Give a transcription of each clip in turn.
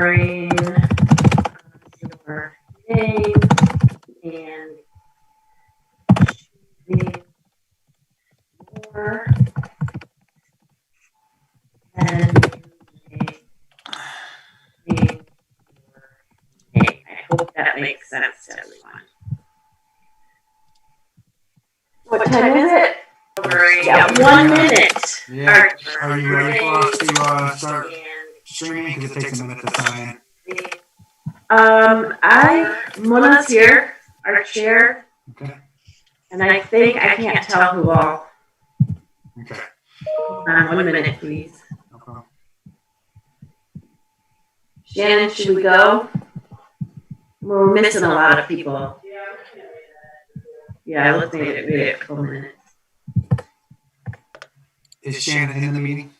honoring your name and choosing more than you may name your name. I hope that makes sense to everyone. What time is it? Yeah, 1 minute. Yeah. Are you ready for us to start streaming? Because it takes a minute to sign in. Muna's here, our chair. Okay. And I think I can't tell who all. Okay. Hold on 1 minute, please. Okay. Shannon, should we go? We're missing a lot of people. Yeah, let's wait a couple minutes. Is Shannon in the meeting?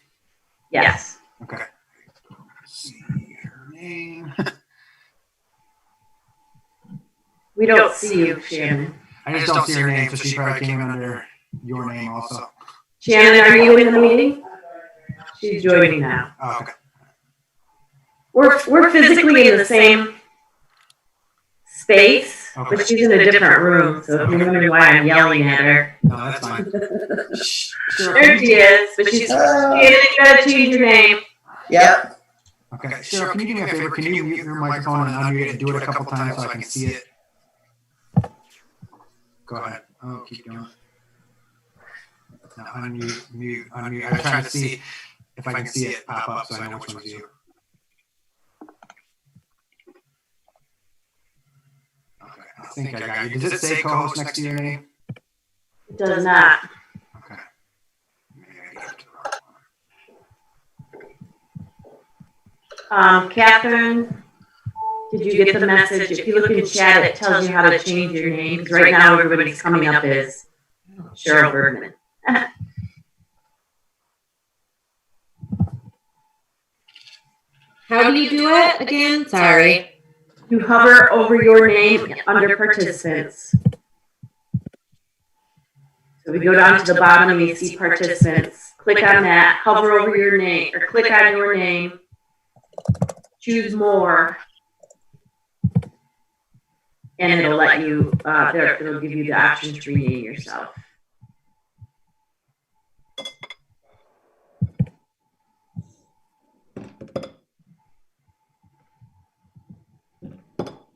Yes. Okay. Let's see her name. We don't see you, Shannon. I just don't see her name, so she probably came in under your name also. Shannon, are you in the meeting? She's joining now. Oh, okay. We're physically in the same space, Okay. but she's in a different room. So if you're wondering why I'm yelling at her, No, that's fine. Sure. there she is. But she's Shannon, you gotta change your name. Yep. Okay, Cheryl, can you do me a favor? Can you mute your microphone and unmute it and do it a couple times so I can see it? Go ahead. Oh, keep going. Now unmute, mute, unmute. I'm trying to see if I can see it pop up so I know which one's you. Okay, I think I got you. Does it say co-host next to your name? It does not. Okay. Maybe I got it to the wrong one. Catherine, did you get the message? If you look in chat, it tells you how to change your name. Because right now everybody's coming up as Cheryl Bergman. How do you do it again? Sorry. You hover over your name under participants. So we go down to the bottom and you see participants. Click on that, hover over your name, or click on your name, choose more, and it'll let you, it'll give you the option to rename yourself.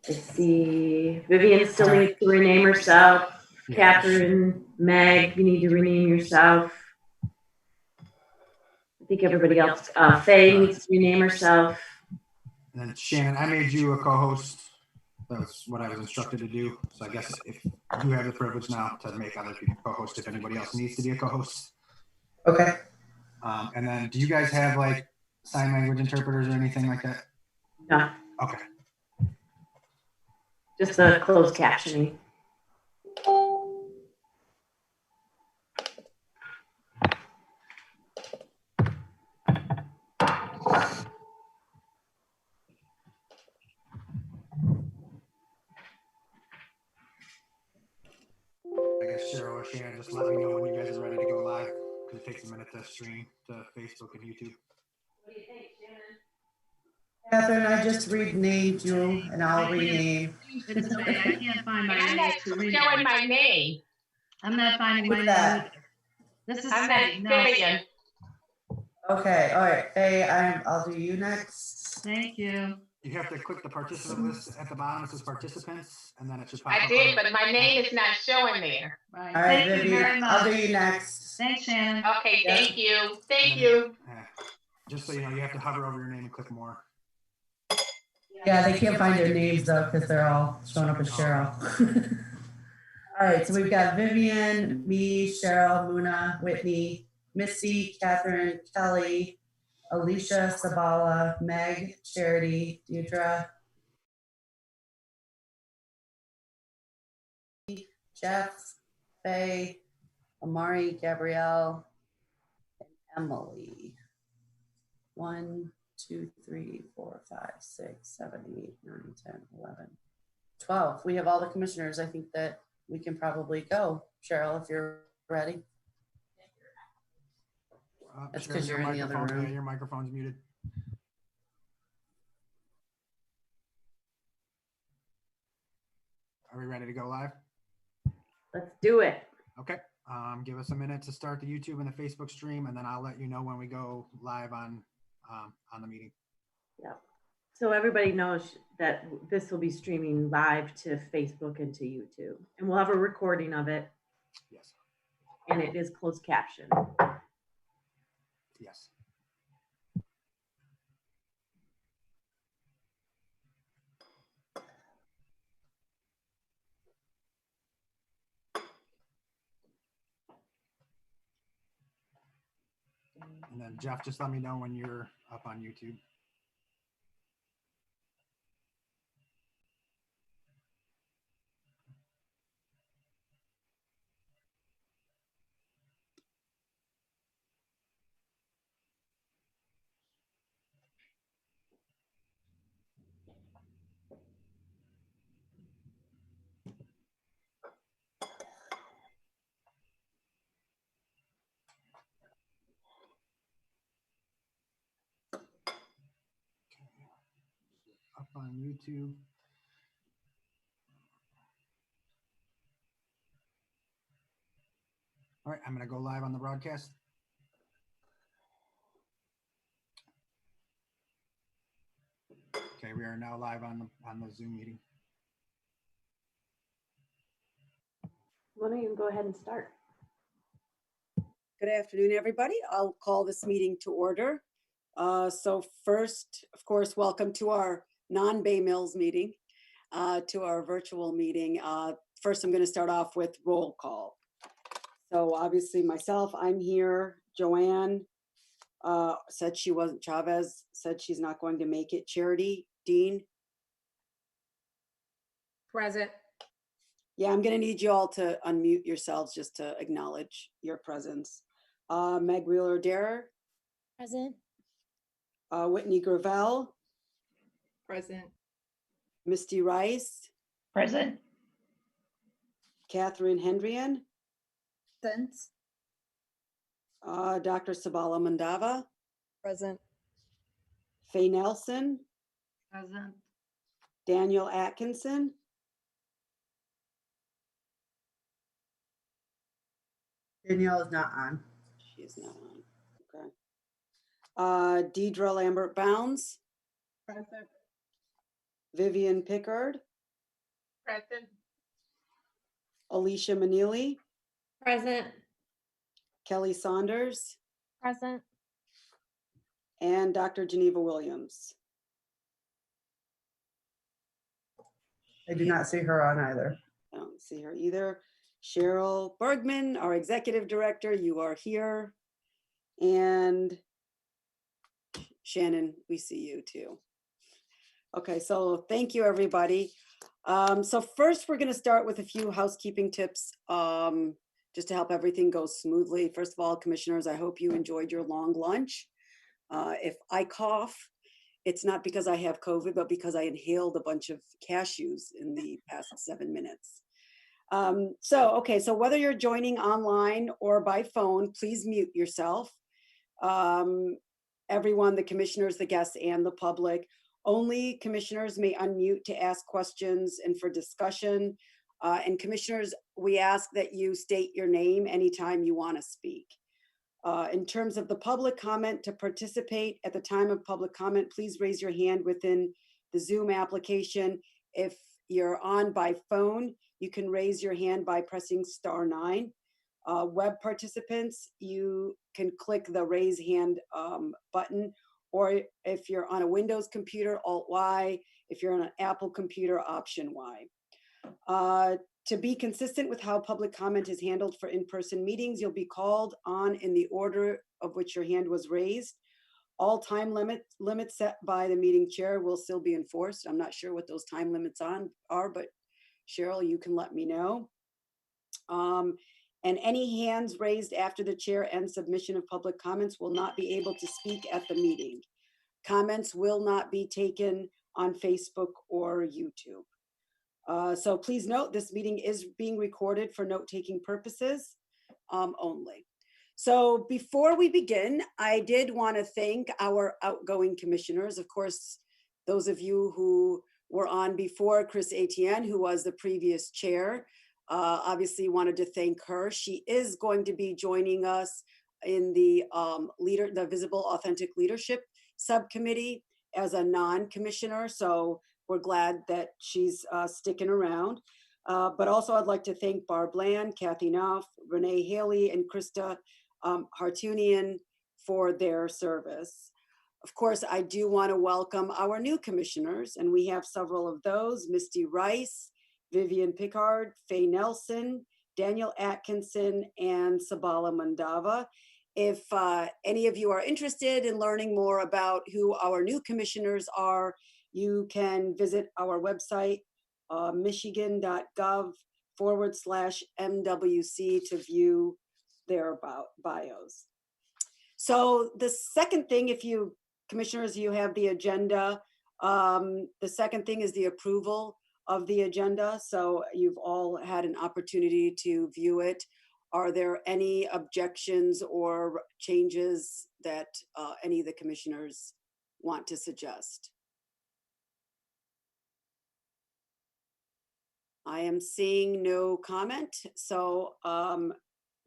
Let's see, Vivian still needs to rename herself. Catherine, Meg, you need to rename yourself. I think everybody else, Faye needs to rename herself. And then Shannon, I made you a co-host. That's what I was instructed to do. So I guess if you have the privilege now to make other people co-host, if anybody else needs to be a co-host. Okay. And then do you guys have like sign language interpreters or anything like that? No, Okay. just the closed captioning. I guess Cheryl or Shannon, just let me know when you guys are ready to go live because it takes a minute to stream to Facebook and YouTube. What do you think, Shannon? Catherine, I just renamed you, and I'll rename. It's okay. I can't find my I'm name not to read. showing my name. I'm not finding my Who's name. that? either. This is I'm Faye. not No. Vivian. Okay. All right. Faye, I'll do you next. Thank you. You have to click the participant list at the bottom. It says participants, and then it should pop I up. did, but my name is not showing there. Right. All right, Thank you very Vivian, much. I'll do you next. Thanks, Shannon. Okay, Yeah. thank you. Thank you. Yeah. Just so you know, you have to hover over your name and click more. Yeah, they can't find their names though because they're all showing up as Cheryl. All right, so we've got Vivian, me, Cheryl, Muna, Whitney, Missy, Catherine, Kelly, Alicia, Sabala, Meg, Charity, Deirdre, Jeff, Faye, Amari, Gabrielle, and Emily. 1, 2, 3, 4, 5, 6, 7, 8, 9, 10, 11, 12. We have all the commissioners. I think that we can probably go. Cheryl, if you're ready. That's Cheryl, 'cause you're in the other microphone- room. Yeah, your microphone's muted. are we ready to go live? Let's do it. Okay. Give us a minute to start the YouTube and the Facebook stream, and then I'll let you know when we go live on the meeting. Yep. So everybody knows that this will be streaming live to Facebook and to YouTube, and we'll have a recording of it, Yes. and it is closed caption. Yes. And then Jeff, just let me know when you're up on YouTube. Up on YouTube. All right, I'm going to go live on the broadcast. Okay, we are now live on the Zoom meeting. Why don't you go ahead and start? Good afternoon, everybody. I'll call this meeting to order. So first, of course, welcome to our non-Bay Mills meeting, to our virtual meeting. First, I'm going to start off with roll call. So obviously myself, I'm here. Joanne said she wasn't, Chavez said she's not going to make it. Charity, Dean. Present. Yeah, I'm going to need you all to unmute yourselves just to acknowledge your presence. Meg Wheeler-Derer. Present. Whitney Gravel. Present. Misty Rice. Present. Catherine Hendrian. Present. Dr. Sabala Mandava. Present. Faye Nelson. Present. Daniel Atkinson. Danielle is not on. She's not on. Okay. Deidre Lambert Bounds. Present. Vivian Pickard. Present. Alicia Manili. Present. Kelly Saunders. Present. And Dr. Geneva Williams. I do not see her on either. I don't see her either. Cheryl Bergman, our executive director, you are here. And Shannon, we see you too. Okay, so thank you, everybody. So first, we're going to start with a few housekeeping tips just to help everything go smoothly. First of all, commissioners, I hope you enjoyed your long lunch. If I cough, it's not because I have COVID, but because I inhaled a bunch of cashews in the past 7 minutes. So whether you're joining online or by phone, please mute yourself. Everyone, the commissioners, the guests, and the public. Only commissioners may unmute to ask questions and for discussion. And commissioners, we ask that you state your name anytime you want to speak. In terms of the public comment, to participate at the time of public comment, please raise your hand within the Zoom application. If you're on by phone, you can raise your hand by pressing *9. Web participants, you can click the raise hand button, or if you're on a Windows computer, Alt-Y. If you're on an Apple computer, Option-Y. To be consistent with how public comment is handled for in-person meetings, you'll be called on in the order of which your hand was raised. All time limits set by the meeting chair will still be enforced. I'm not sure what those time limits are, but Cheryl, you can let me know. And any hands raised after the chair and submission of public comments will not be able to speak at the meeting. Comments will not be taken on Facebook or YouTube. So please note, this meeting is being recorded for note-taking purposes only. So before we begin, I did want to thank our outgoing commissioners. Of course, those of you who were on before, Chris Etienne, who was the previous chair. Obviously wanted to thank her. She is going to be joining us in the the Visible Authentic Leadership Subcommittee as a non-commissioner. So we're glad that she's sticking around. But also I'd like to thank Barb Land, Kathy Knopf, Renee Haley, and Krista Hartunian for their service. Of course, I do want to welcome our new commissioners, and we have several of those: Misty Rice, Vivian Pickard, Faye Nelson, Daniel Atkinson, and Sabala Mandava. If any of you are interested in learning more about who our new commissioners are, you can visit our website, michigan.gov/MWC, to view their bios. So the second thing, if you commissioners, you have the agenda. The second thing is the approval of the agenda. So you've all had an opportunity to view it. Are there any objections or changes that any of the commissioners want to suggest? I am seeing no comment, so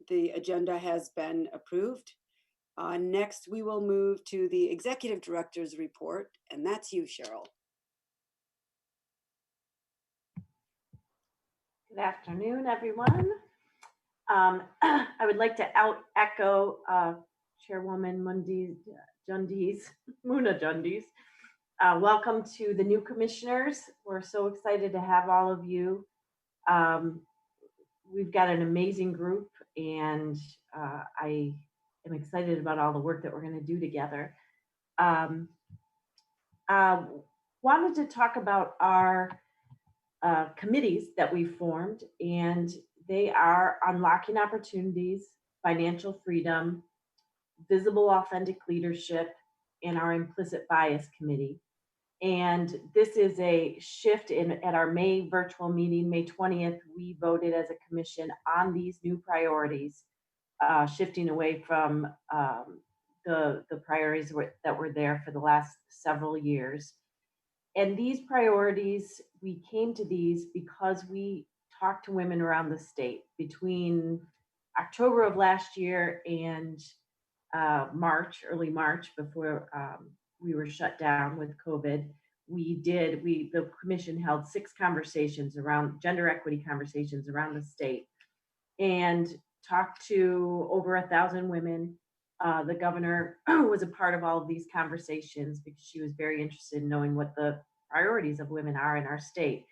the agenda has been approved. Next, we will move to the Executive Director's report, and that's you, Cheryl. Good afternoon, everyone. I would like to echo Chairwoman Muna Jundi's. Welcome to the new commissioners. We're so excited to have all of you. We've got an amazing group, and I am excited about all the work that we're going to do together. Wanted to talk about our committees that we formed, and they are Unlocking Opportunities, Financial Freedom, Visible Authentic Leadership, and our Implicit Bias Committee. And this is a shift at our May virtual meeting, May 20th, we voted as a commission on these new priorities, shifting away from the priorities that were there for the last several years. And these priorities, we came to these because we talked to women around the state between October of last year and early March, before we were shut down with COVID. The commission held 6 conversations around gender equity conversations around the state and talked to over 1,000 women. The governor was a part of all of these conversations because she was very interested in knowing what the priorities of women are in our state.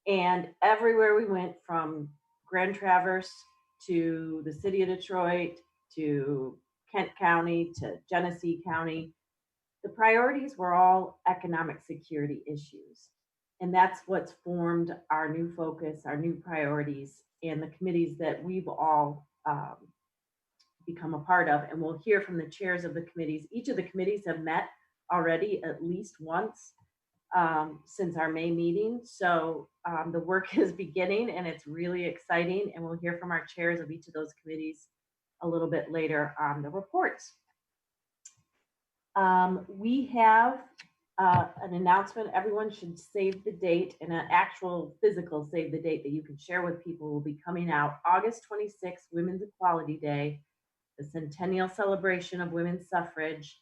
And everywhere we went, from Grand Traverse to the city of Detroit to Kent County to Genesee County, the priorities were all economic security issues. And that's what's formed our new focus, our new priorities, and the committees that we've all become a part of. And we'll hear from the chairs of the committees. Each of the committees have met already at least once since our May meeting. So the work is beginning, and it's really exciting. And we'll hear from our chairs of each of those committees a little bit later on the reports. We have an announcement. Everyone should save the date, and an actual physical save the date that you can share with people will be coming out August 26th, Women's Equality Day, the centennial celebration of women's suffrage.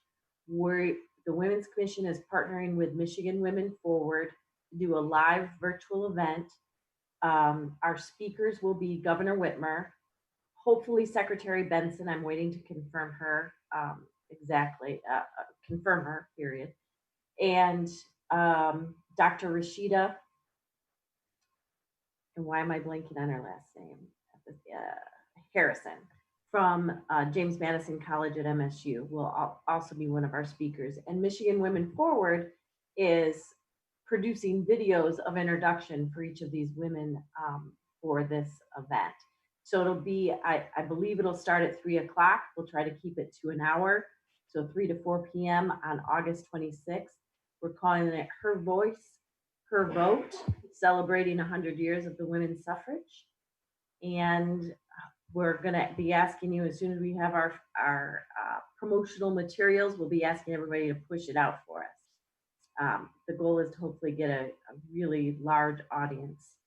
The Women's Commission is partnering with Michigan Women Forward to do a live virtual event. Our speakers will be Governor Whitmer, hopefully Secretary Benson. I'm waiting to confirm her confirm her, period. And Dr. Rashida, and why am I blanking on her last name? Harrison, from James Madison College at MSU, will also be one of our speakers. And Michigan Women Forward is producing videos of introduction for each of these women for this event. So it'll be, I believe it'll start at 3 o'clock. We'll try to keep it to an hour. So 3 to 4 p.m. on August 26th. We're calling it Her Voice, Her Vote, celebrating 100 years of the women's suffrage. And we're going to be asking you, as soon as we have our promotional materials, we'll be asking everybody to push it out for us. The goal is to hopefully get a really large audience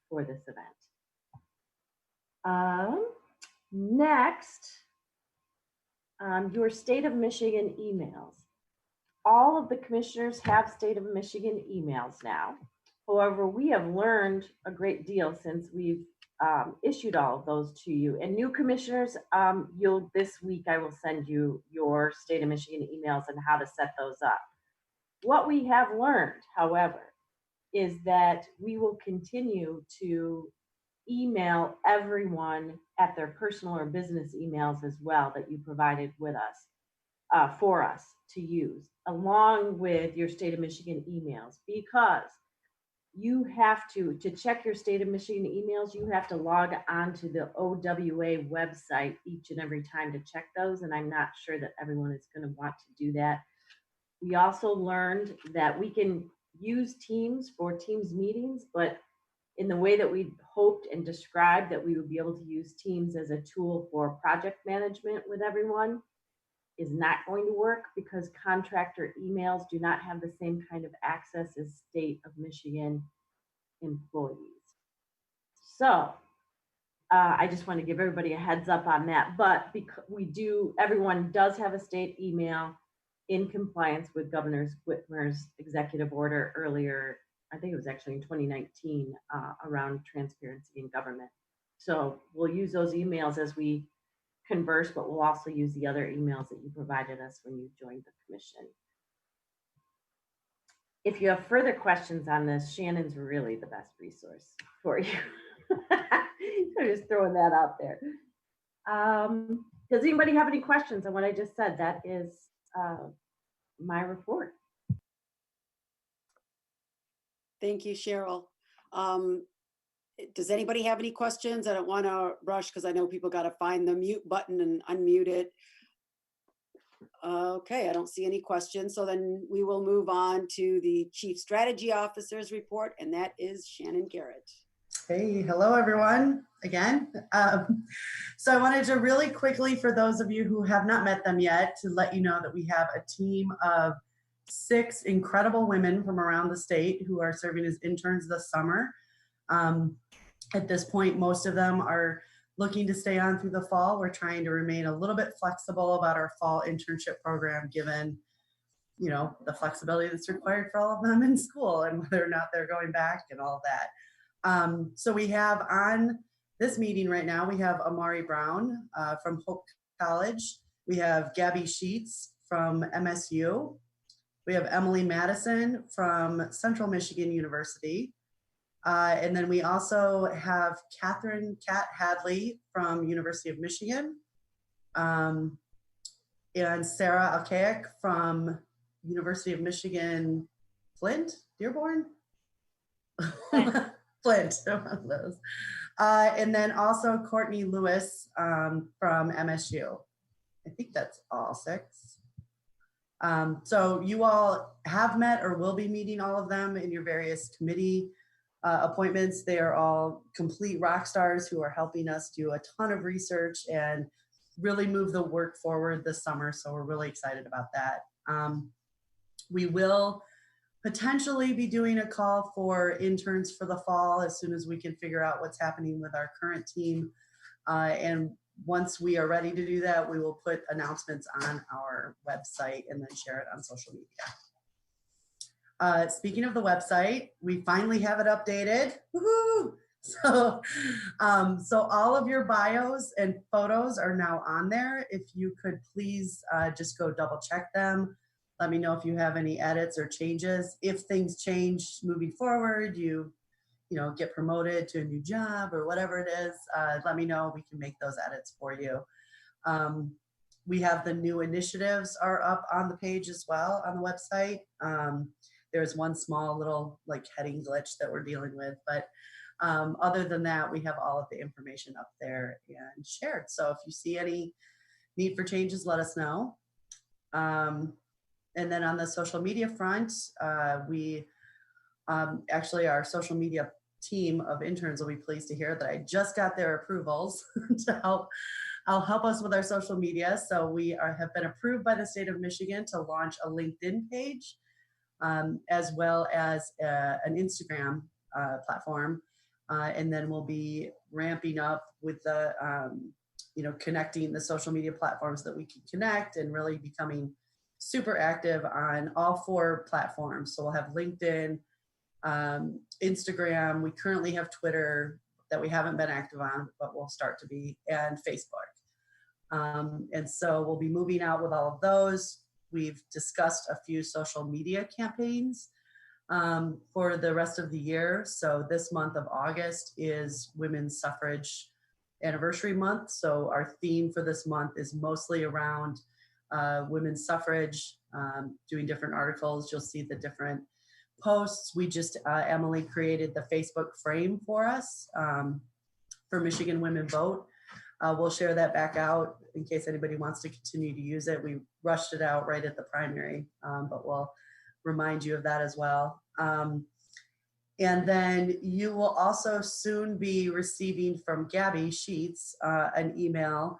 for this event. Next, your State of Michigan emails. All of the commissioners have State of Michigan emails now. However, we have learned a great deal since we've issued all of those to you. And new commissioners, this week I will send you your State of Michigan emails and how to set those up. What we have learned, however, is that we will continue to email everyone at their personal or business emails as well that you provided with us, for us to use, along with your State of Michigan emails, because you have to check your State of Michigan emails, you have to log on to the OWA website each and every time to check those, and I'm not sure that everyone is going to want to do that. We also learned that we can use Teams for Teams meetings, but in the way that we hoped and described that we would be able to use Teams as a tool for project management with everyone is not going to work, because contractor emails do not have the same kind of access as State of Michigan employees. So I just want to give everybody a heads up on that, but because everyone does have a state email in compliance with Governor Whitmer's executive order earlier, I think it was actually in 2019, around transparency in government. So we'll use those emails as we converse, but we'll also use the other emails that you provided us when you joined the commission. If you have further questions on this, Shannon's really the best resource for you. So just throwing that out there. Does anybody have any questions on what I just said? That is my report. Thank you, Cheryl. Does anybody have any questions? I don't want to rush because I know people got to find the mute button and unmute it. Okay, I don't see any questions. So then we will move on to the Chief Strategy Officer's report, and that is Shannon Garrett. Hey, hello everyone again. So I wanted to really quickly, for those of you who have not met them yet, to let you know that we have a team of 6 incredible women from around the state who are serving as interns this summer. At this point, most of them are looking to stay on through the fall. We're trying to remain a little bit flexible about our fall internship program, given, you know, the flexibility that's required for all of them in school and whether or not they're going back and all of that. So we have on this meeting right now, we have Amari Brown from Hope College. We have Gabby Sheets from MSU. We have Emily Madison from Central Michigan University. And then we also have Catherine Kat Hadley from University of Michigan. And Sarah Alkaic from University of Michigan, Flint, Dearborn? Flint, one of those. And then also Courtney Lewis from MSU. I think that's all 6. So you all have met or will be meeting all of them in your various committee appointments. They are all complete rock stars who are helping us do a ton of research and really move the work forward this summer. So we're really excited about that. We will potentially be doing a call for interns for the fall as soon as we can figure out what's happening with our current team. And once we are ready to do that, we will put announcements on our website and then share it on social media. Speaking of the website, we finally have it updated. Woohoo! So all of your bios and photos are now on there. If you could please just go double check them. Let me know if you have any edits or changes. If things change moving forward, you get promoted to a new job or whatever it is, let me know. We can make those edits for you. We have the new initiatives are up on the page as well on the website. There's one small little heading glitch that we're dealing with, but other than that, we have all of the information up there and shared. So if you see any need for changes, let us know. And then on the social media front, we actually, our social media team of interns will be pleased to hear that I just got their approvals to help us with our social media. So we have been approved by the state of Michigan to launch a LinkedIn page. as well as an Instagram platform. And then we'll be ramping up with the, connecting the social media platforms that we can connect and really becoming super active on all 4 platforms. So we'll have LinkedIn, Instagram. We currently have Twitter that we haven't been active on, but we'll start to be, and Facebook. And so we'll be moving out with all of those. We've discussed a few social media campaigns for the rest of the year. So this month of August is Women's Suffrage Anniversary Month. So our theme for this month is mostly around women's suffrage, doing different articles. You'll see the different posts. We just, Emily created the Facebook frame for us for Michigan Women Vote. We'll share that back out in case anybody wants to continue to use it. We rushed it out right at the primary, but we'll remind you of that as well. And then you will also soon be receiving from Gabby Sheets an email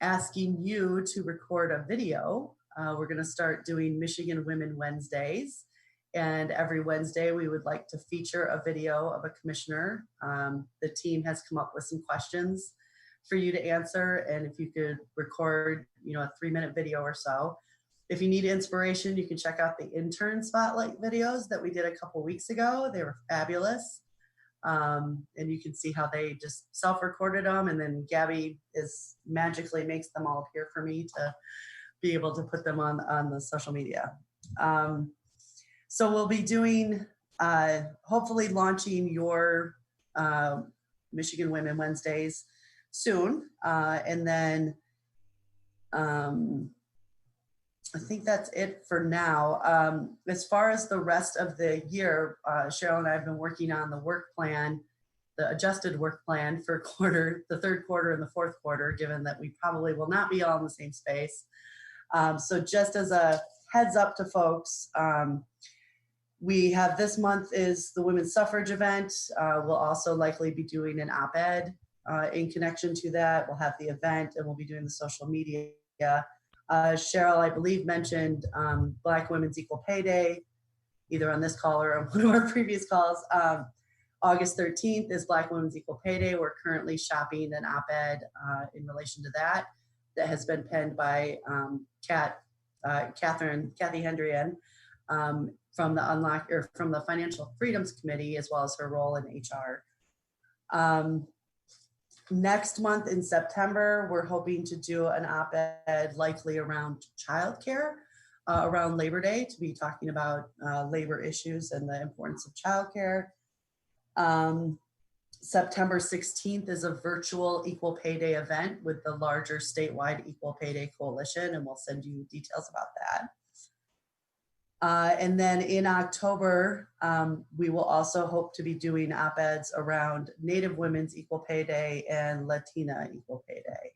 asking you to record a video. We're going to start doing Michigan Women Wednesdays. And every Wednesday, we would like to feature a video of a commissioner. The team has come up with some questions for you to answer. And if you could record, a 3-minute video or so. If you need inspiration, you can check out the intern spotlight videos that we did a couple weeks ago. They were fabulous. And you can see how they just self-recorded them. And then Gabby magically makes them all appear for me to be able to put them on the social media. So we'll be doing, hopefully launching your Michigan Women Wednesdays soon. And then I think that's it for now. As far as the rest of the year, Cheryl and I have been working on the work plan, the adjusted work plan for the 3rd quarter and the 4th quarter, given that we probably will not be all in the same space. So just as a heads up to folks, we have this month is the women's suffrage event. We'll also likely be doing an op-ed in connection to that. We'll have the event and we'll be doing the social media. Cheryl, I believe, mentioned Black Women's Equal Pay Day, either on this call or on one of our previous calls. August 13th is Black Women's Equal Pay Day. We're currently shopping an op-ed in relation to that has been penned by Kathy Hendrian from the Financial Freedoms Committee, as well as her role in HR. Next month in September, we're hoping to do an op-ed likely around childcare, around Labor Day, to be talking about labor issues and the importance of childcare. September 16th is a virtual Equal Pay Day event with the larger statewide Equal Pay Day Coalition, and we'll send you details about that. And then in October, we will also hope to be doing op-eds around Native Women's Equal Pay Day and Latina Equal Pay Day.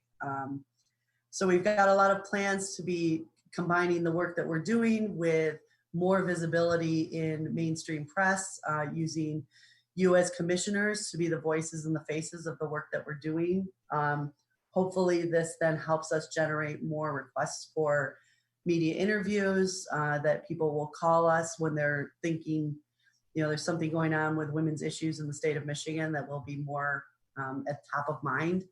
So we've got a lot of plans to be combining the work that we're doing with more visibility in mainstream press, using you as commissioners to be the voices and the faces of the work that we're doing. Hopefully this then helps us generate more requests for media interviews, that people will call us when they're thinking, there's something going on with women's issues in the state of Michigan that will be more at top of mind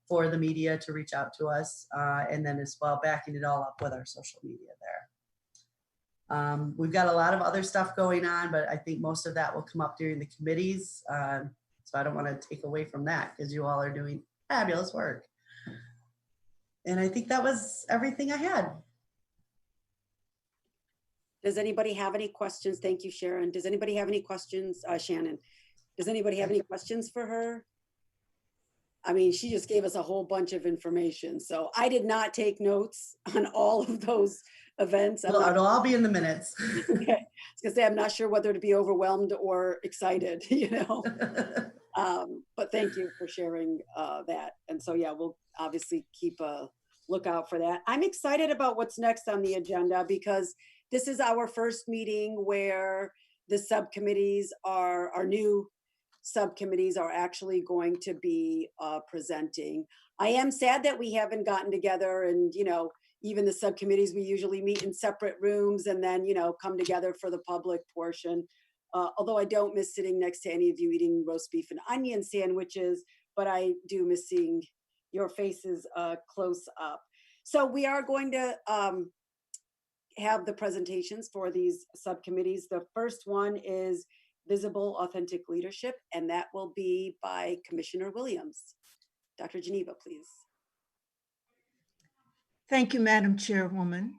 for the media to reach out to us, and then as well backing it all up with our social media there. We've got a lot of other stuff going on, but I think most of that will come up during the committees, so I don't want to take away from that because you all are doing fabulous work. And I think that was everything I had. Does anybody have any questions? Thank you, Sharon. Does anybody have any questions? Shannon, does anybody have any questions for her? I mean, she just gave us a whole bunch of information. So I did not take notes on all of those events. Well, it'll all be in the minutes. Okay. I was gonna say, I'm not sure whether to be overwhelmed or excited, but thank you for sharing that. And so, yeah, we'll obviously keep a lookout for that. I'm excited about what's next on the agenda because this is our first meeting where the subcommittees our new subcommittees are actually going to be presenting. I am sad that we haven't gotten together and, even the subcommittees, we usually meet in separate rooms and then, come together for the public portion. Although I don't miss sitting next to any of you eating roast beef and onion sandwiches, but I do miss seeing your faces close up. So we are going to have the presentations for these subcommittees. The first one is Visible Authentic Leadership, and that will be by Commissioner Williams. Dr. Geneva, please. Thank you, Madam Chairwoman.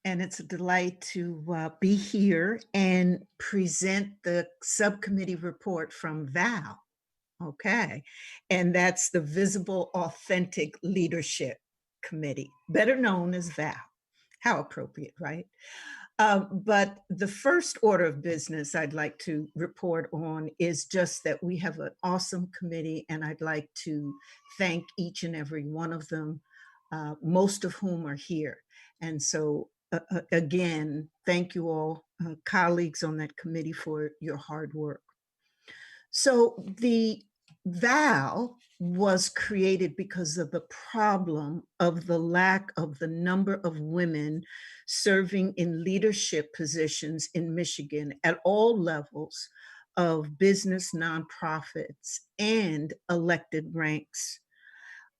And it's a delight to be here and present the subcommittee report from VAL. Okay. And that's the Visible Authentic Leadership Committee, better known as VAL. How appropriate, right? But the first order of business I'd like to report on is just that we have an awesome committee, and I'd like to thank each and every one of them, most of whom are here. And so again, thank you all, colleagues on that committee, for your hard work. So the VAL was created because of the problem of the lack of the number of women serving in leadership positions in Michigan at all levels of business, nonprofits, and elected ranks.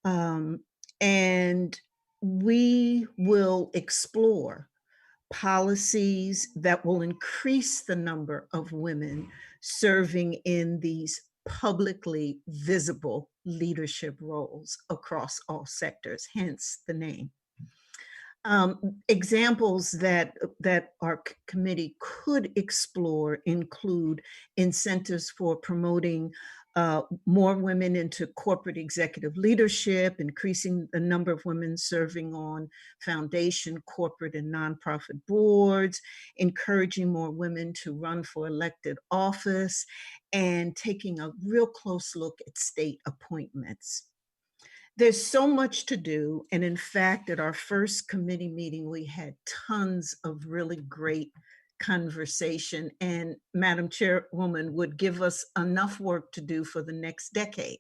And we will explore policies that will increase the number of women serving in these publicly visible leadership roles across all sectors, hence the name. Examples that our committee could explore include incentives for promoting more women into corporate executive leadership, increasing the number of women serving on foundation, corporate, and nonprofit boards, encouraging more women to run for elected office, and taking a real close look at state appointments. There's so much to do. And in fact, at our first committee meeting, we had tons of really great conversation, and Madam Chairwoman would give us enough work to do for the next decade.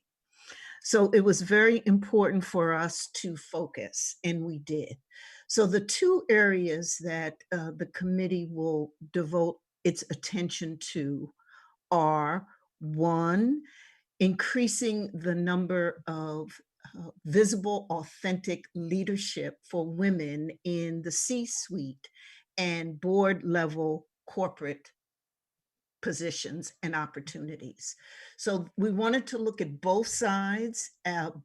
So it was very important for us to focus, and we did. So the two areas that the committee will devote its attention to are, one, increasing the number of visible, authentic leadership for women in the C-suite and board level corporate positions and opportunities. So we wanted to look at both sides,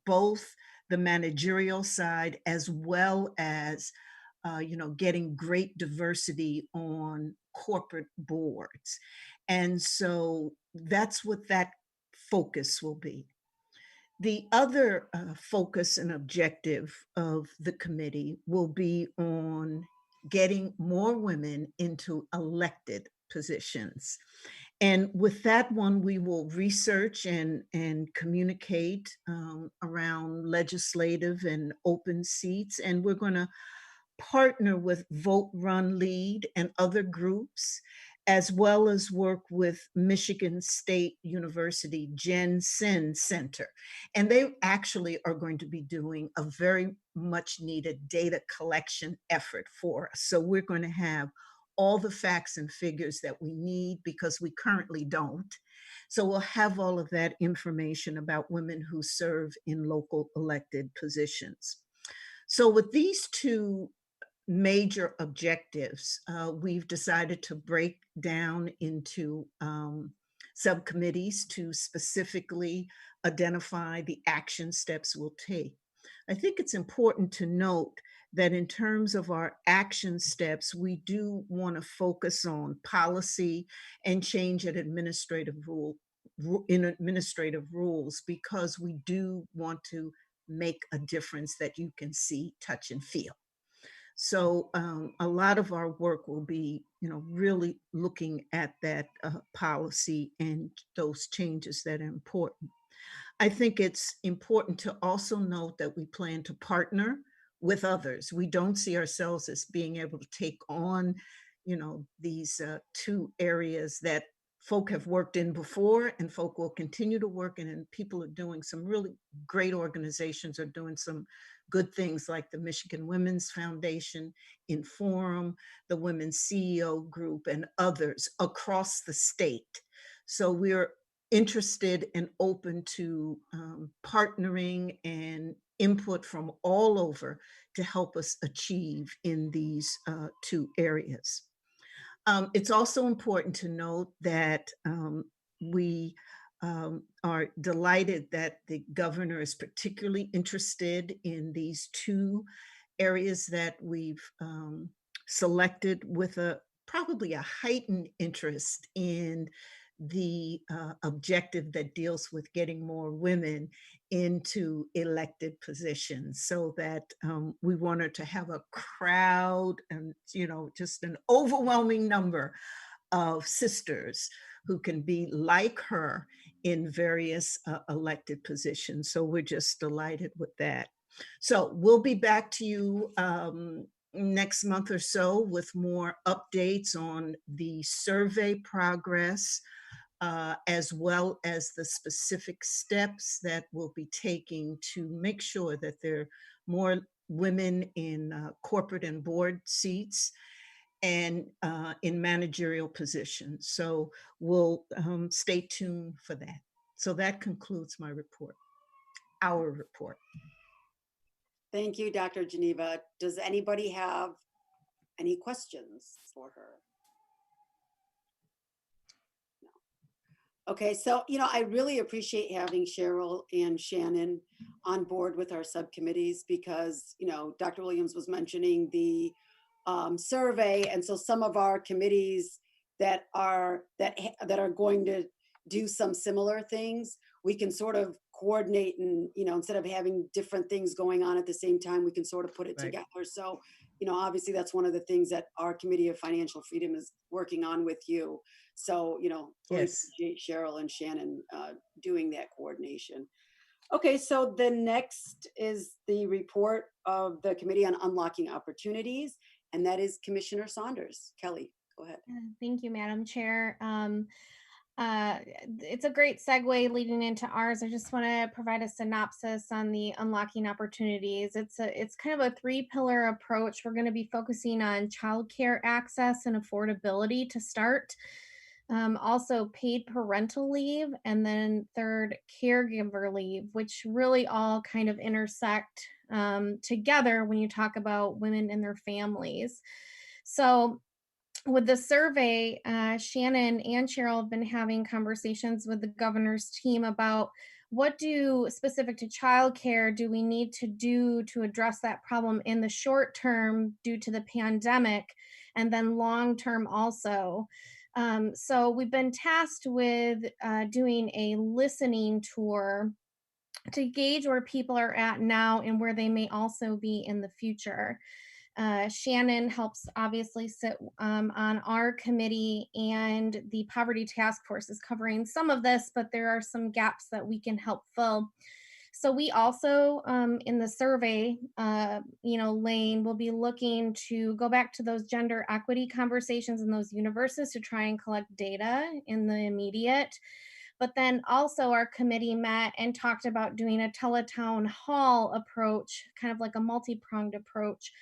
both the managerial side as well as getting great diversity on corporate boards. And so that's what that focus will be. The other focus and objective of the committee will be on getting more women into elected positions. And with that one, we will research and communicate around legislative and open seats. And we're going to partner with Vote, Run, Lead and other groups, as well as work with Michigan State University Gen Sin Center. And they actually are going to be doing a very much needed data collection effort for us. So we're going to have all the facts and figures that we need, because we currently don't. So we'll have all of that information about women who serve in local elected positions. So with these two major objectives, we've decided to break down into subcommittees to specifically identify the action steps we'll take. I think it's important to note that in terms of our action steps, we do want to focus on policy and change in administrative rules, because we do want to make a difference that you can see, touch, and feel. So a lot of our work will be, really looking at that policy and those changes that are important. I think it's important to also note that we plan to partner with others. We don't see ourselves as being able to take on, these two areas that folk have worked in before and folk will continue to work in, and people are doing some really great organizations are doing some good things like the Michigan Women's Foundation, Inforum, the Women's CEO Group, and others across the state. So we're interested and open to partnering and input from all over to help us achieve in these two areas. It's also important to note that we are delighted that the governor is particularly interested in these two areas that we've selected with probably a heightened interest in the objective that deals with getting more women into elected positions, so that we wanted to have a crowd and, just an overwhelming number of sisters who can be like her in various elected positions. So we're just delighted with that. So we'll be back to you next month or so with more updates on the survey progress, as well as the specific steps that we'll be taking to make sure that there are more women in corporate and board seats and in managerial positions. So we'll stay tuned for that. So that concludes my report, our report. Thank you, Dr. Geneva. Does anybody have any questions for her? No. Okay, so, I really appreciate having Cheryl and Shannon on board with our subcommittees because, Dr. Williams was mentioning the survey. And so some of our committees that are going to do some similar things, we can sort of coordinate and, instead of having different things going on at the same time, we can sort of put it Right. together. So, obviously that's one of the things that our Committee of Financial Freedom is working on with you. So, really Yes. appreciate Cheryl and Shannon doing that coordination. Okay, so the next is the report of the Committee on Unlocking Opportunities, and that is Commissioner Saunders. Kelly, go ahead. Thank you, Madam Chair. It's a great segue leading into ours. I just want to provide a synopsis on the Unlocking Opportunities. It's kind of a 3-pillar approach. We're going to be focusing on childcare access and affordability to start. Also paid parental leave, and then third, caregiver leave, which really all kind of intersect together when you talk about women and their families. So with the survey, Shannon and Cheryl have been having conversations with the governor's team about what specific to childcare do we need to do to address that problem in the short term due to the pandemic, and then long term also. So we've been tasked with doing a listening tour to gauge where people are at now and where they may also be in the future. Shannon helps obviously sit on our committee, and the Poverty Task Force is covering some of this, but there are some gaps that we can help fill. So we also, in the survey, lane, will be looking to go back to those gender equity conversations in those universes to try and collect data in the immediate. But then also our committee met and talked about doing a teletown hall approach, kind of like a multi-pronged approach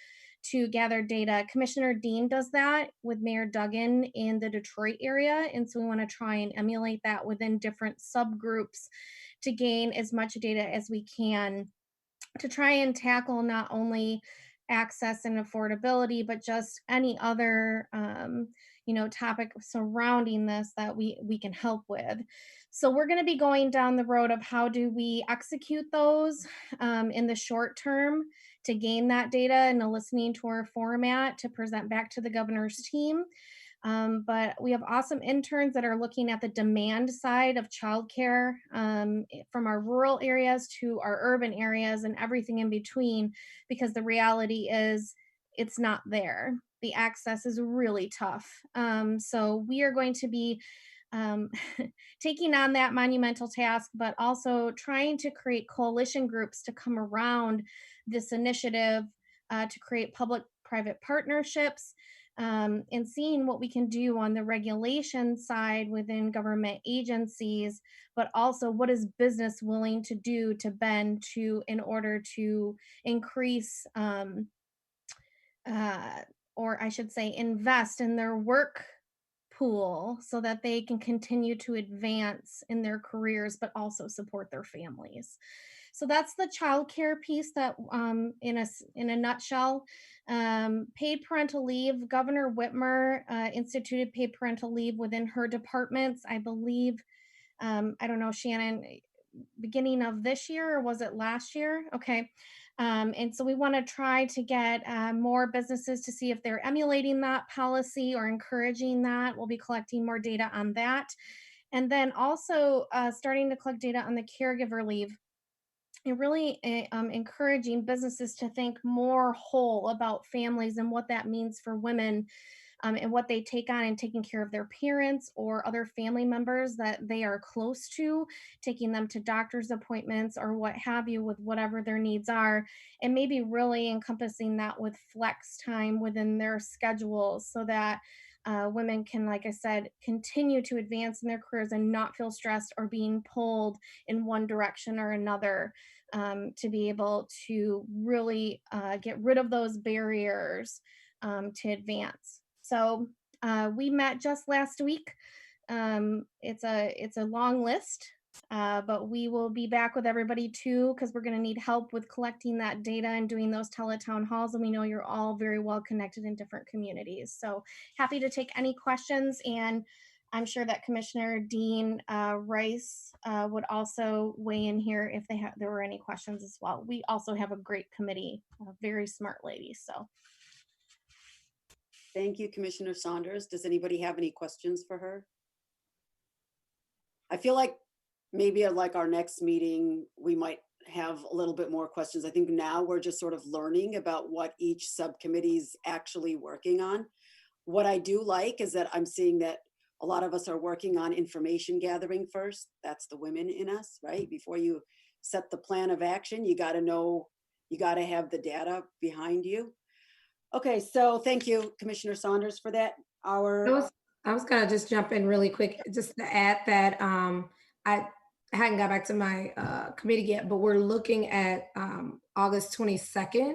to gather data. Commissioner Dean does that with Mayor Duggan in the Detroit area. And so we want to try and emulate that within different subgroups to gain as much data as we can to try and tackle not only access and affordability, but just any other topic surrounding this that we can help with. So we're going to be going down the road of how do we execute those in the short term to gain that data in a listening tour format to present back to the governor's team. But we have awesome interns that are looking at the demand side of childcare from our rural areas to our urban areas and everything in between, because the reality is it's not there. The access is really tough. So we are going to be taking on that monumental task, but also trying to create coalition groups to come around this initiative to create public-private partnerships and seeing what we can do on the regulation side within government agencies, but also what is business willing to do to bend to in order to increase or I should say invest in their work pool so that they can continue to advance in their careers but also support their families. So that's the childcare piece that in a nutshell. Paid parental leave, Governor Whitmer instituted paid parental leave within her departments, I believe. I don't know, Shannon, beginning of this year or was it last year? Okay. And so we want to try to get more businesses to see if they're emulating that policy or encouraging that. We'll be collecting more data on that. And then also starting to collect data on the caregiver leave and really encouraging businesses to think more whole about families and what that means for women and what they take on in taking care of their parents or other family members that they are close to, taking them to doctor's appointments or what have you with whatever their needs are, and maybe really encompassing that with flex time within their schedules so that women can, like I said, continue to advance in their careers and not feel stressed or being pulled in one direction or another, to be able to really get rid of those barriers to advance. So we met just last week. It's a long list, but we will be back with everybody too, because we're going to need help with collecting that data and doing those teletown halls. And we know you're all very well connected in different communities. So happy to take any questions. And I'm sure that Commissioner Dean Rice would also weigh in here if there were any questions as well. We also have a great committee, very smart ladies. So. Thank you, Commissioner Saunders. Does anybody have any questions for her? I feel like maybe at like our next meeting, we might have a little bit more questions. I think now we're just sort of learning about what each subcommittee is actually working on. What I do like is that I'm seeing that a lot of us are working on information gathering first. That's the women in us, right? Before you set the plan of action, you got to know, you got to have the data behind you. Okay, so thank you, Commissioner Saunders, for that. I was gonna just jump in really quick, just to add that I hadn't got back to my committee yet, but we're looking at August 22nd.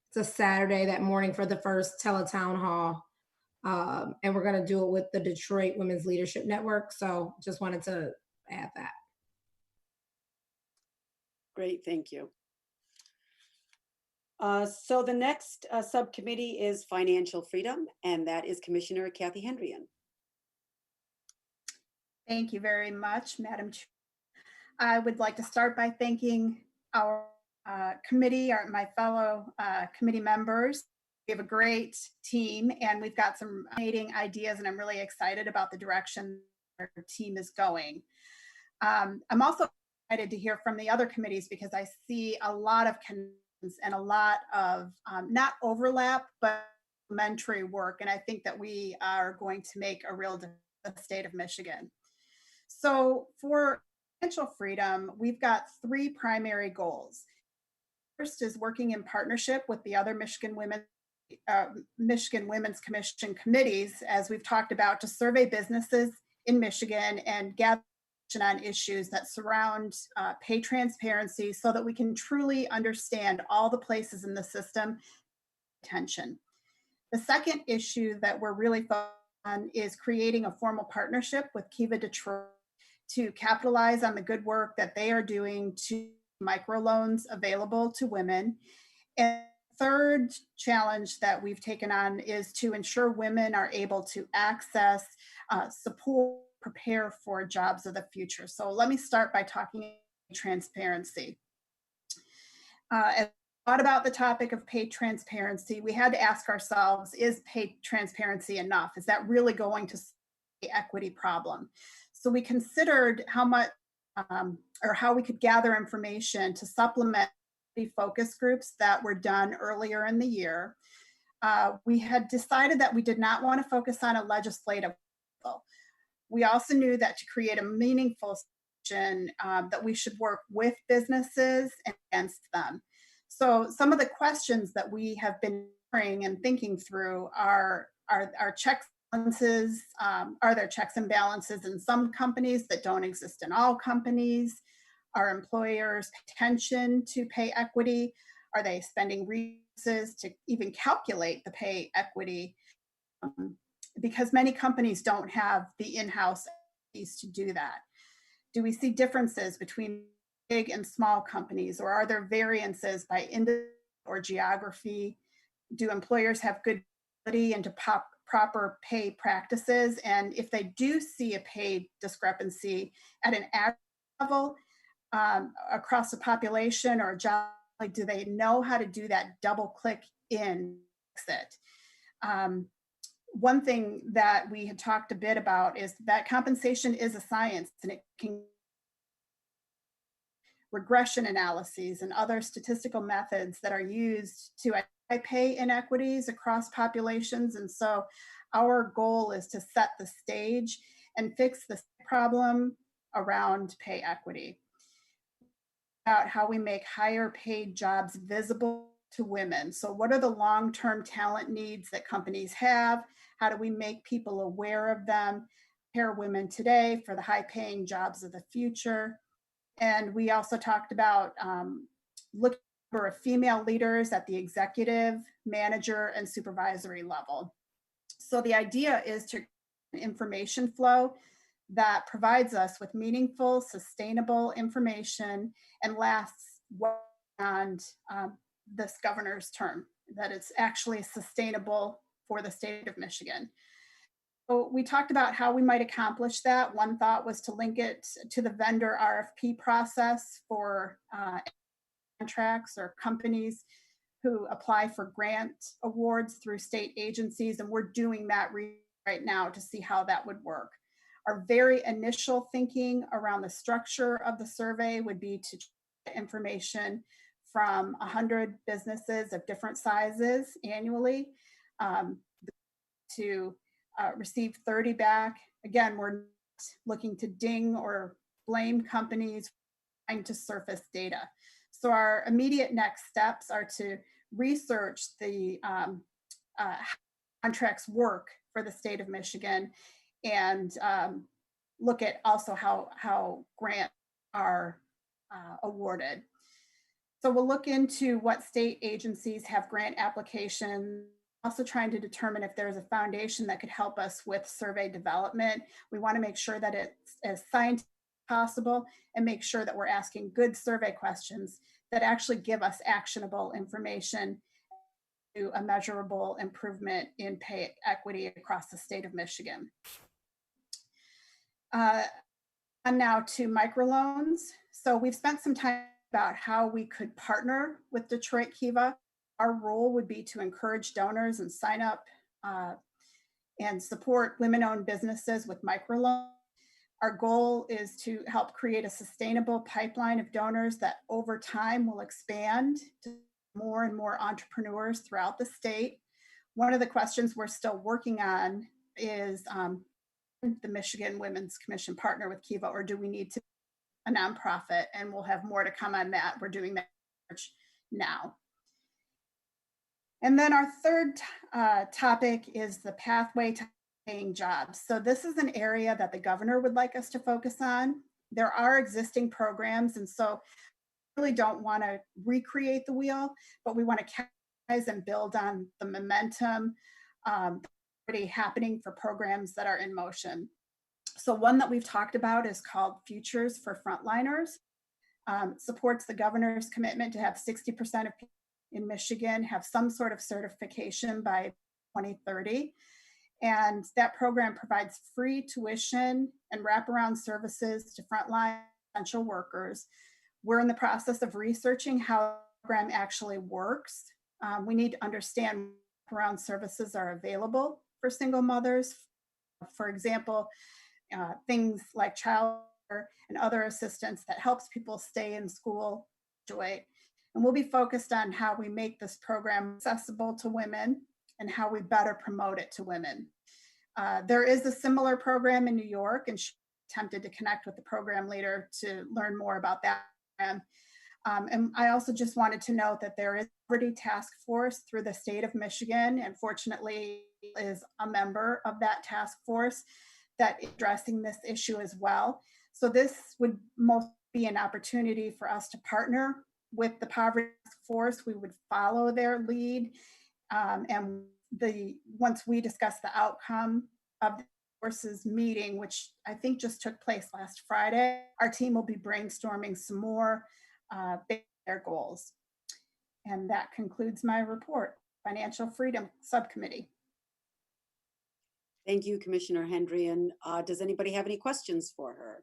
It's a Saturday, that morning, for the first teletown hall. And we're gonna do it with the Detroit Women's Leadership Network. So just wanted to add that. Great, thank you. So the next subcommittee is Financial Freedom, and that is Commissioner Kathy Hendrian. Thank you very much, Madam Chair. I would like to start by thanking our committee, my fellow committee members. We have a great team, and we've got some amazing ideas, and I'm really excited about the direction our team is going. I'm also excited to hear from the other committees because I see a lot of and a lot of not overlap, but complementary work. And I think that we are going to make a real difference in the state of Michigan. So for financial freedom, we've got 3 primary goals. First is working in partnership with the other Michigan Women's Commission committees, as we've talked about, to survey businesses in Michigan and gather on issues that surround pay transparency so that we can truly understand all the places in the system. Attention. The second issue that we're really focused on is creating a formal partnership with Kiva Detroit to capitalize on the good work that they are doing to microloans available to women. And third challenge that we've taken on is to ensure women are able to access support, prepare for jobs of the future. So let me start by talking transparency. As we thought about the topic of pay transparency, we had to ask ourselves, is pay transparency enough? Is that really going to solve the equity problem? So we considered how much or how we could gather information to supplement the focus groups that were done earlier in the year. We had decided that we did not want to focus on a legislative level. We also knew that to create a meaningful solution, that we should work with businesses and against them. So some of the questions that we have been hearing and thinking through are Are checks and balances, are there checks and balances in some companies that don't exist in all companies? Are employers paying attention to pay equity? Are they spending resources to even calculate the pay equity? Because many companies don't have the in-house expertise to do that. Do we see differences between big and small companies, or are there variances by industry or geography? Do employers have good ability into proper pay practices? And if they do see a pay discrepancy at an aggregate level across the population or a job, like, do they know how to do that double click in exit? One thing that we had talked a bit about is that compensation is a science, and it can regression analyses and other statistical methods that are used to identify pay inequities across populations. And so our goal is to set the stage and fix the problem around pay equity. About how we make higher paid jobs visible to women. So what are the long-term talent needs that companies have? How do we make people aware of them? Prepare women today for the high-paying jobs of the future. And we also talked about looking for female leaders at the executive, manager, and supervisory level. So the idea is to information flow that provides us with meaningful, sustainable information and lasts well beyond this governor's term, that it's actually sustainable for the state of Michigan. So we talked about how we might accomplish that. One thought was to link it to the vendor RFP process for contracts or companies who apply for grant awards through state agencies, and we're doing that right now to see how that would work. Our very initial thinking around the structure of the survey would be to get information from 100 businesses of different sizes annually, to receive 30 back. Again, we're not looking to ding or blame companies, trying to surface data. So our immediate next steps are to research the contracts work for the state of Michigan, and look at also how grants are awarded. So we'll look into what state agencies have grant applications, also trying to determine if there's a foundation that could help us with survey development. We want to make sure that it's as scientific as possible and make sure that we're asking good survey questions that actually give us actionable information to a measurable improvement in pay equity across the state of Michigan. And now to microloans. So we've spent some time about how we could partner with Detroit Kiva. Our role would be to encourage donors and sign up and support women-owned businesses with microloans. Our goal is to help create a sustainable pipeline of donors that over time will expand to more and more entrepreneurs throughout the state. One of the questions we're still working on is the Michigan Women's Commission partner with Kiva, or do we need to be a nonprofit? And we'll have more to come on that. We're doing that research now. And then our third topic is the pathway to paying jobs. So this is an area that the governor would like us to focus on. There are existing programs, and so we really don't want to recreate the wheel, but we want to capitalize and build on the momentum already happening for programs that are in motion. So one that we've talked about is called Futures for Frontliners. Supports the governor's commitment to have 60% of people in Michigan have some sort of certification by 2030. And that program provides free tuition and wraparound services to frontline essential workers. We're in the process of researching how the program actually works. We need to understand what wraparound services are available for single mothers. For example, things like childcare and other assistance that helps people stay in school, graduate. And we'll be focused on how we make this program accessible to women and how we better promote it to women. There is a similar program in New York, and she attempted to connect with the program leader to learn more about that program. And I also just wanted to note that there is a poverty task force through the state of Michigan, and fortunately is a member of that task force that is addressing this issue as well. So this would most be an opportunity for us to partner with the poverty task force. We would follow their lead. And once we discuss the outcome of the forces meeting, which I think just took place last Friday, our team will be brainstorming some more their goals. And that concludes my report. Financial Freedom Subcommittee. Thank you, Commissioner Hendrian. Does anybody have any questions for her?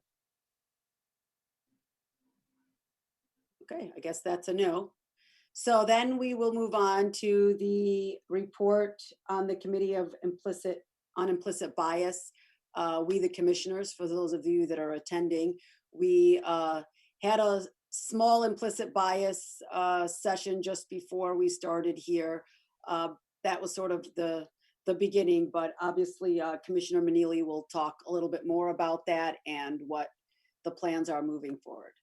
Okay, I guess that's a no. So then we will move on to the report on the Committee of Implicit Bias. We, the commissioners, for those of you that are attending, we had a small implicit bias session just before we started here. That was sort of the beginning, but obviously Commissioner Meneely will talk a little bit more about that and what the plans are moving forward.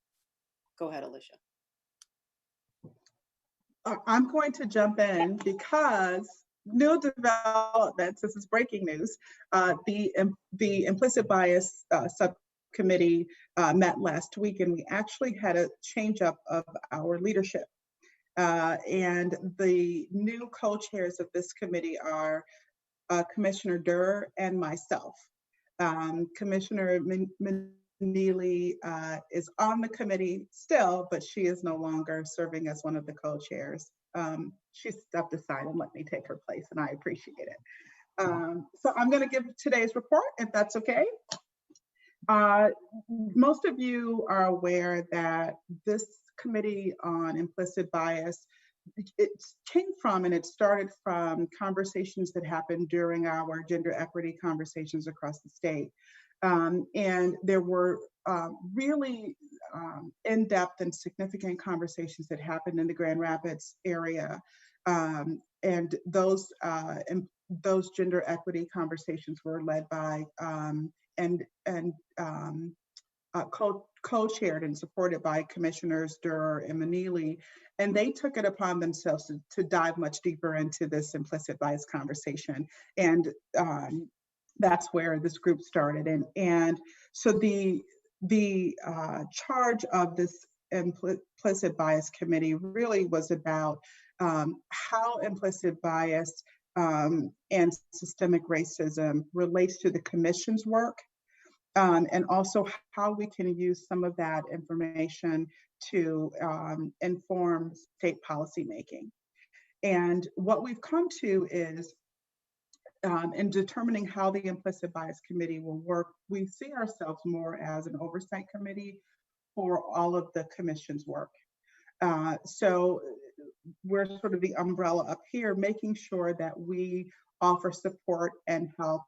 Go ahead, Alicia. I'm going to jump in because new developments, this is breaking news, the implicit bias subcommittee met last week, and we actually had a change up of our leadership. And the new co-chairs of this committee are Commissioner Durr and myself. Commissioner Meneely is on the committee still, but she is no longer serving as one of the co-chairs. She stepped aside and let me take her place, and I appreciate it. So I'm going to give today's report, if that's okay. Most of you are aware that this committee on implicit bias, it came from and it started from conversations that happened during our gender equity conversations across the state. And there were really in-depth and significant conversations that happened in the Grand Rapids area. And those gender equity conversations were led by co-chaired and supported by Commissioners Durr and Meneely. And they took it upon themselves to dive much deeper into this implicit bias conversation. And that's where this group started. And so the charge of this implicit bias committee really was about how implicit bias and systemic racism relates to the commission's work, and also how we can use some of that information to inform state policymaking. And what we've come to is, in determining how the implicit bias committee will work, we see ourselves more as an oversight committee for all of the commission's work. So we're sort of the umbrella up here, making sure that we offer support and help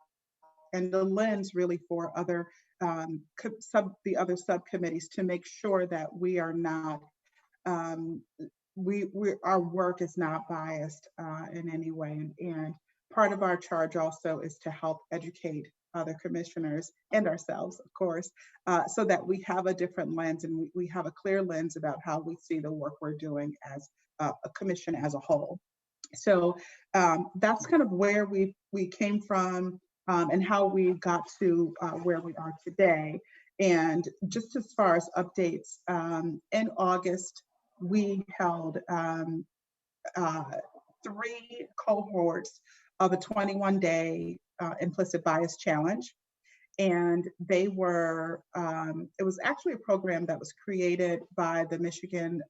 and the lens really for other the other subcommittees to make sure that we are not our work is not biased in any way. And part of our charge also is to help educate other commissioners and ourselves, of course, so that we have a different lens and we have a clear lens about how we see the work we're doing as a commission as a whole. So that's kind of where we came from and how we got to where we are today. And just as far as updates, in August, we held 3 cohorts of a 21-day implicit bias challenge. And they were, it was actually a program that was created by the Michigan